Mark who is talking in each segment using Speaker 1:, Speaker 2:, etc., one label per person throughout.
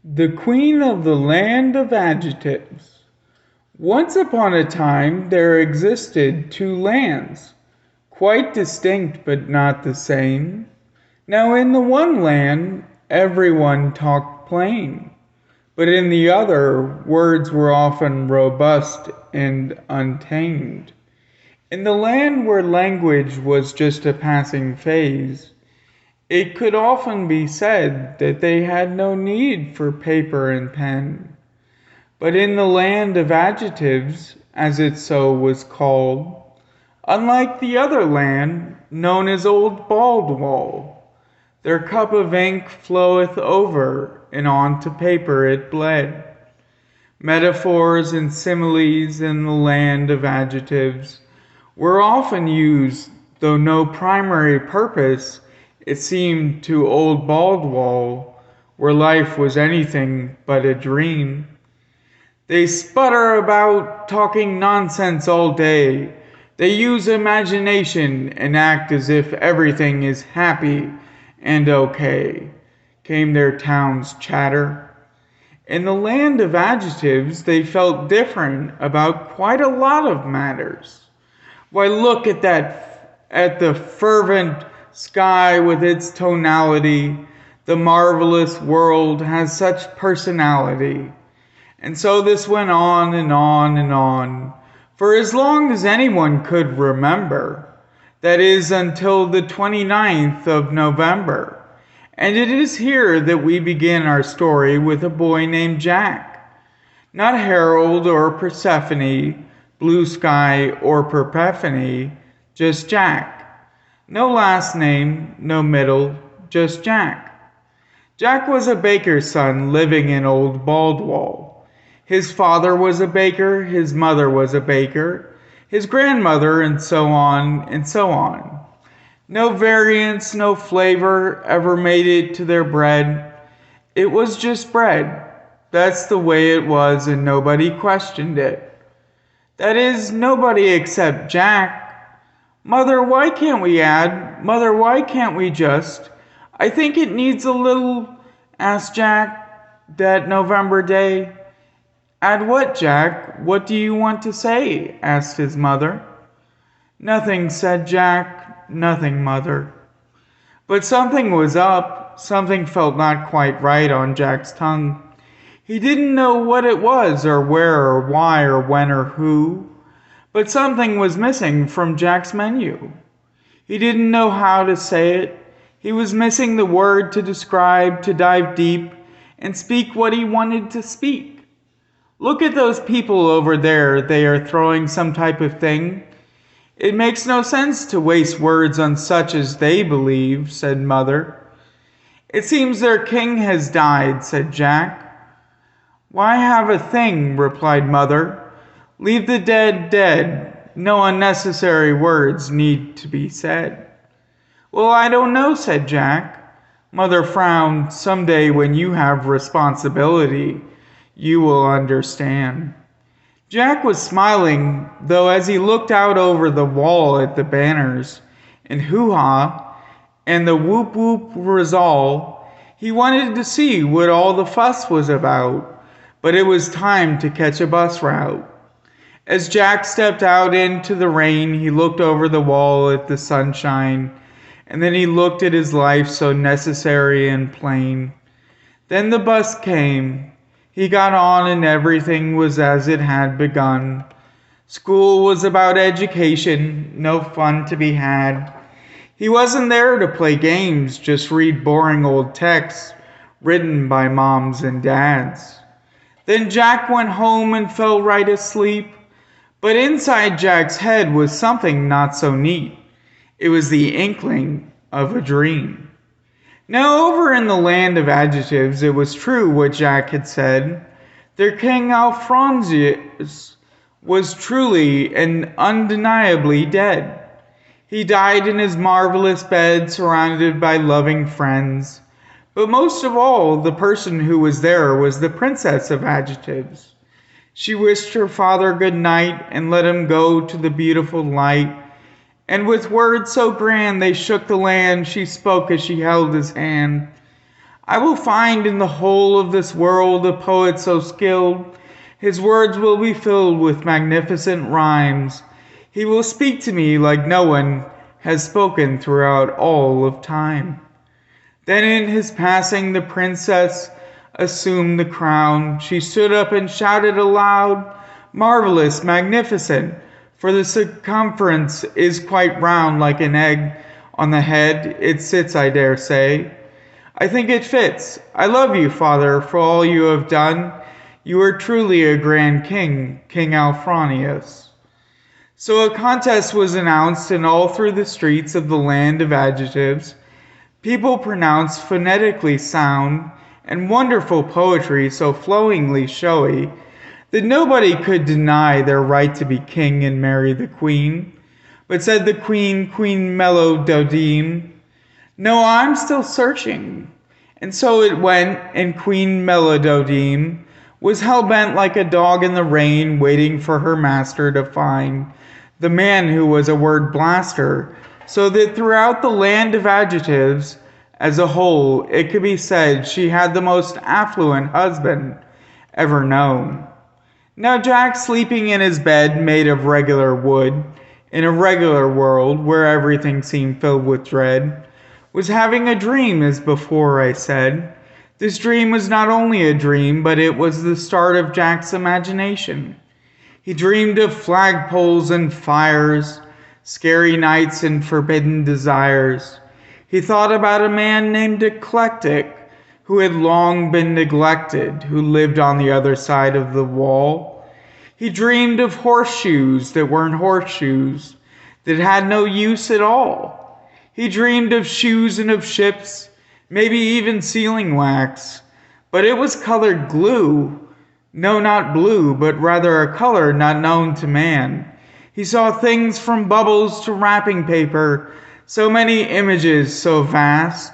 Speaker 1: The Queen of the Land of Adjectives. Once upon a time there existed two lands, quite distinct but not the same. Now in the one land everyone talked plain, but in the other words were often robust and untamed. In the land where language was just a passing phase, it could often be said that they had no need for paper and pen. But in the land of adjectives, as it so was called, unlike the other land, known as Old Baldwall, their cup of ink floweth over, and on to paper it bled. Metaphors and similes in the land of adjectives were often used, though no primary purpose, it seemed to Old Baldwall, where life was anything but a dream. They sputter about talking nonsense all day. They use imagination and act as if everything is happy and okay, came their town's chatter. In the land of adjectives, they felt different about quite a lot of matters. Why, look at the fervent sky with its tonality. The marvelous world has such personality. And so this went on and on and on, for as long as anyone could remember, that is, until the 29th of November. And it is here that we begin our story with a boy named Jack. Not Harold or Persephone, Blue Sky or Persephone, just Jack. No last name, no middle, just Jack. Jack was a baker's son living in Old Baldwall. His father was a baker, his mother was a baker, his grandmother, and so on and so on. No variance, no flavor ever made it to their bread. It was just bread. That's the way it was, and nobody questioned it. That is, nobody except Jack. Mother, why can't we add? Mother, why can't we just? I think it needs a little, asked Jack that November day. Add what, Jack? What do you want to say? Asked his mother. Nothing, said Jack. Nothing, mother. But something was up. Something felt not quite right on Jack's tongue. He didn't know what it was, or where, or why, or when, or who. But something was missing from Jack's menu. He didn't know how to say it. He was missing the word to describe, to dive deep, and speak what he wanted to speak. Look at those people over there. They are throwing some type of thing. It makes no sense to waste words on such as they believe, said Mother. It seems their king has died, said Jack. Why have a thing, replied Mother. Leave the dead dead. No unnecessary words need to be said. Well, I don't know, said Jack. Mother frowned. Someday when you have responsibility, you will understand. Jack was smiling, though, as he looked out over the wall at the banners and hoo-ha and the whoop-whoop resolve. He wanted to see what all the fuss was about, but it was time to catch a bus route. As Jack stepped out into the rain, he looked over the wall at the sunshine, and then he looked at his life so necessary and plain. Then the bus came. He got on and everything was as it had begun. School was about education, no fun to be had. He wasn't there to play games, just read boring old texts written by moms and dads. Then Jack went home and fell right asleep. But inside Jack's head was something not so neat. It was the inkling of a dream. Now over in the land of adjectives, it was true what Jack had said. Their king Alphonsus was truly and undeniably dead. He died in his marvelous bed, surrounded by loving friends. But most of all, the person who was there was the princess of adjectives. She wished her father good night and let him go to the beautiful light. And with words so grand they shook the land, she spoke as she held his hand. I will find in the whole of this world a poet so skilled, his words will be filled with magnificent rhymes. He will speak to me like no one has spoken throughout all of time. Then in his passing the princess assumed the crown. She stood up and shouted aloud, "Marvelous, magnificent, for the circumference is quite round like an egg. On the head it sits, I dare say. I think it fits. I love you, father, for all you have done. You are truly a grand king, King Alphronsius." So a contest was announced, and all through the streets of the land of adjectives, people pronounced phonetically sound and wonderful poetry so flowingly showy that nobody could deny their right to be king and marry the queen. But said the queen, Queen Melododeme, "No, I'm still searching." And so it went, and Queen Melododeme was hell-bent like a dog in the rain, waiting for her master to find the man who was a word blaster, so that throughout the land of adjectives as a whole, it could be said she had the most affluent husband ever known. Now Jack, sleeping in his bed made of regular wood, in a regular world where everything seemed filled with dread, was having a dream, as before I said. This dream was not only a dream, but it was the start of Jack's imagination. He dreamed of flagpoles and fires, scary nights and forbidden desires. He thought about a man named Eclectic, who had long been neglected, who lived on the other side of the wall. He dreamed of horseshoes that weren't horseshoes, that had no use at all. He dreamed of shoes and of ships, maybe even sealing wax, but it was colored glue. No, not blue, but rather a color not known to man. He saw things from bubbles to wrapping paper, so many images so vast.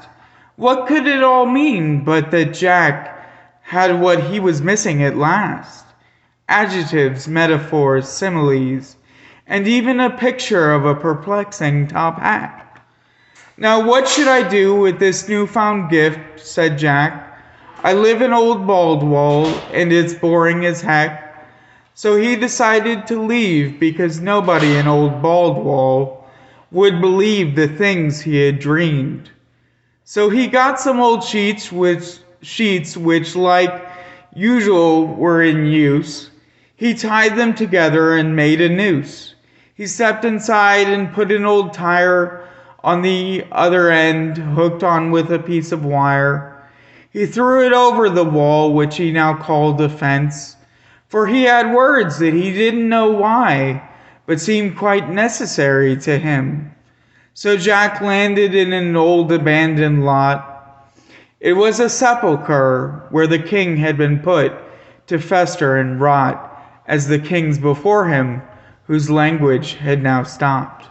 Speaker 1: What could it all mean but that Jack had what he was missing at last? Adjectives, metaphors, similes, and even a picture of a perplexing top hat. "Now what should I do with this newfound gift?" said Jack. "I live in Old Baldwall, and it's boring as heck." So he decided to leave, because nobody in Old Baldwall would believe the things he had dreamed. So he got some old sheets which like usual were in use. He tied them together and made a noose. He stepped inside and put an old tire on the other end, hooked on with a piece of wire. He threw it over the wall, which he now called a fence, for he had words that he didn't know why, but seemed quite necessary to him. So Jack landed in an old abandoned lot. It was a sepulchre where the king had been put to fester and rot, as the kings before him, whose language had now stopped.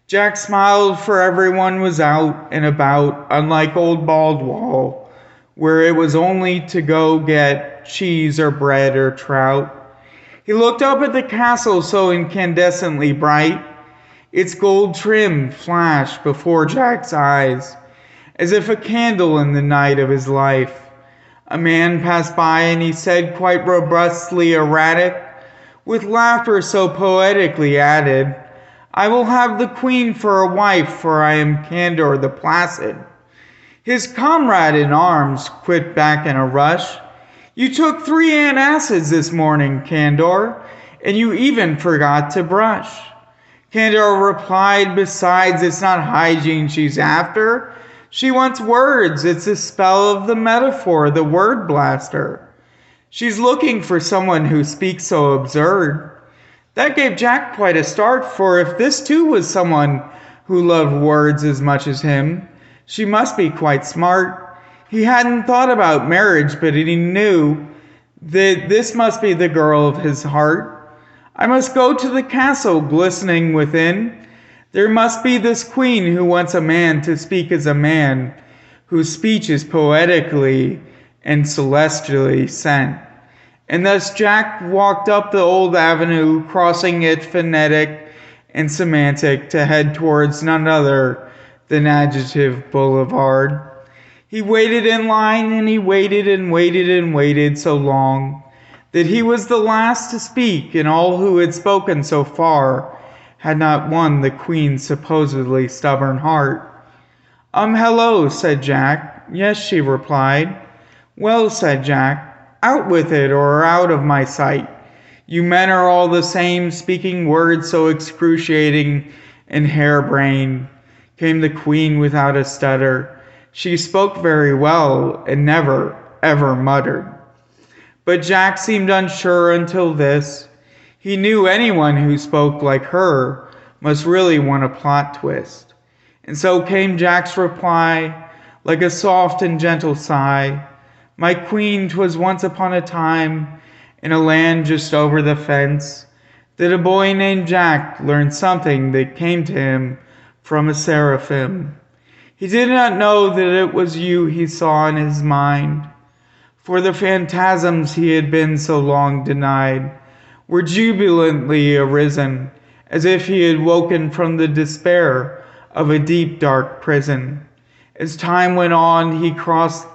Speaker 1: Jack smiled, for everyone was out and about, unlike Old Baldwall, where it was only to go get cheese or bread or trout. He looked up at the castle so incandescently bright. Its gold trim flashed before Jack's eyes, as if a candle in the night of his life. A man passed by, and he said, quite robustly erratic, with laughter so poetically added, "I will have the queen for a wife, for I am Candor the Placid." His comrade in arms quit back in a rush. "You took 3 antacids this morning, Candor, and you even forgot to brush." Candor replied, "Besides, it's not hygiene she's after. She wants words. It's the spell of the metaphor, the word blaster. She's looking for someone who speaks so absurd." That gave Jack quite a start, for if this too was someone who loved words as much as him, she must be quite smart. He hadn't thought about marriage, but he knew that this must be the girl of his heart. "I must go to the castle glistening within. There must be this queen who wants a man to speak as a man, whose speech is poetically and celestially sent." And thus Jack walked up the old avenue, crossing it phonetic and semantic, to head towards none other than Adjective Boulevard. He waited in line, and he waited and waited and waited so long that he was the last to speak, and all who had spoken so far had not won the Queen's supposedly stubborn heart. Hello, said Jack. Yes, she replied. Well, said Jack, out with it or out of my sight. You men are all the same, speaking words so excruciating and harebrained. Came the Queen without a stutter. She spoke very well and never, ever muttered. But Jack seemed unsure until this. He knew anyone who spoke like her must really want a plot twist. And so came Jack's reply, like a soft and gentle sigh. My Queen, 'twas once upon a time, in a land just over the fence, that a boy named Jack learned something that came to him from a seraphim. He did not know that it was you he saw in his mind, for the phantasms he had been so long denied were jubilantly arisen, as if he had woken from the despair of a deep dark prison. As time went on, he crossed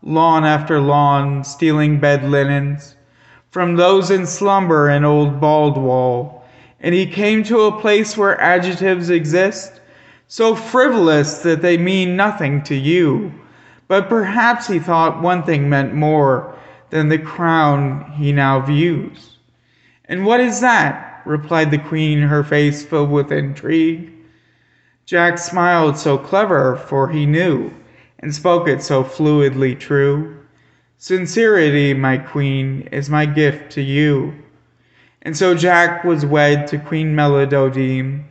Speaker 1: lawn after lawn, stealing bed linens from those in slumber in old Baldwall, and he came to a place where adjectives exist, so frivolous that they mean nothing to you. But perhaps he thought one thing meant more than the crown he now views. And what is that? Replied the Queen, her face filled with intrigue. Jack smiled so clever, for he knew, and spoke it so fluidly true. Sincerity, my Queen, is my gift to you. And so Jack was wed to Queen Melododeme,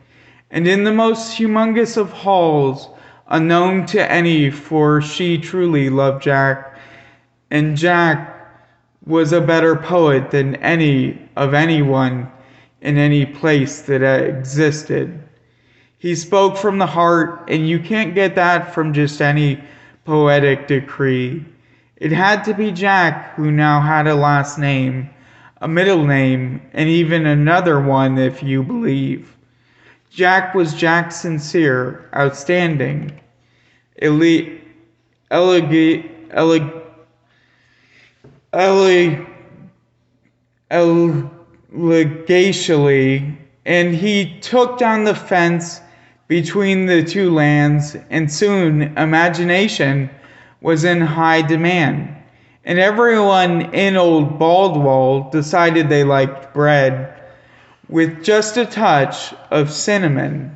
Speaker 1: and in the most humongous of halls, unknown to any, for she truly loved Jack, and Jack was a better poet than any of anyone in any place that existed. He spoke from the heart, and you can't get that from just any poetic decree. It had to be Jack, who now had a last name, a middle name, and even another one if you believe. Jack was Jack sincere, outstanding, elegantly, and he took down the fence between the two lands, and soon imagination was in high demand, and everyone in old Baldwall decided they liked bread with just a touch of cinnamon.